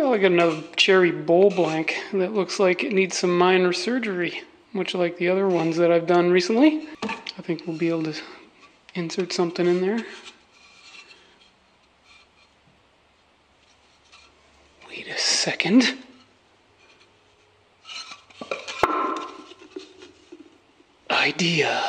Well, I got another cherry bowl blank that looks like it needs some minor surgery, much like the other ones that I've done recently. I think we'll be able to insert something in there. Wait a second. Idea.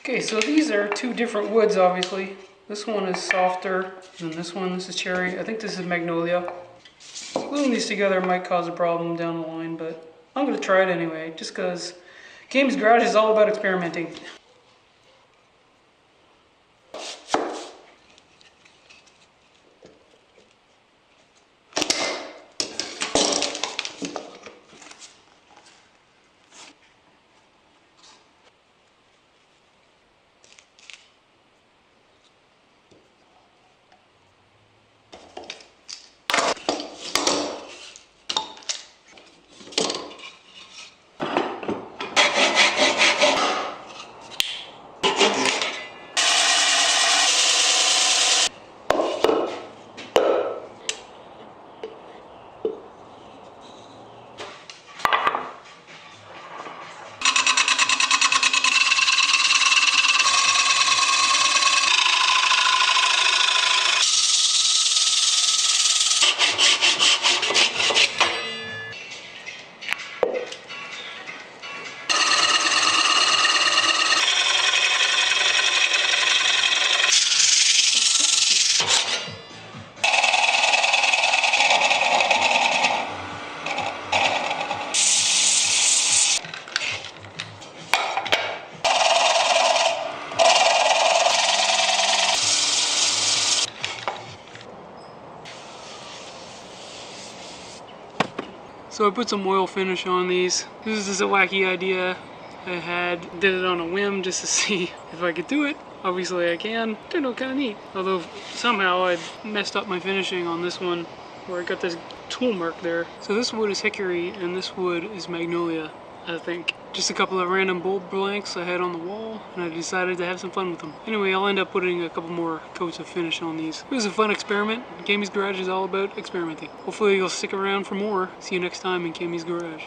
Okay, so these are two different woods, obviously. This one is softer than this one. This is cherry. I think this is magnolia. Gluing these together might cause a problem down the line, but I'm going to try it anyway, just because Games Garage is all about experimenting. So I put some oil finish on these. This is just a wacky idea I had. Did it on a whim just to see if I could do it. Obviously I can. Turned out kind of neat. Although somehow I messed up my finishing on this one where I got this tool mark there. So this wood is hickory and this wood is magnolia, I think. Just a couple of random bold blanks I had on the wall and I decided to have some fun with them. Anyway, I'll end up putting a couple more coats of finish on these. It was a fun experiment. Gamey's Garage is all about experimenting. Hopefully you'll stick around for more. See you next time in Gamey's Garage.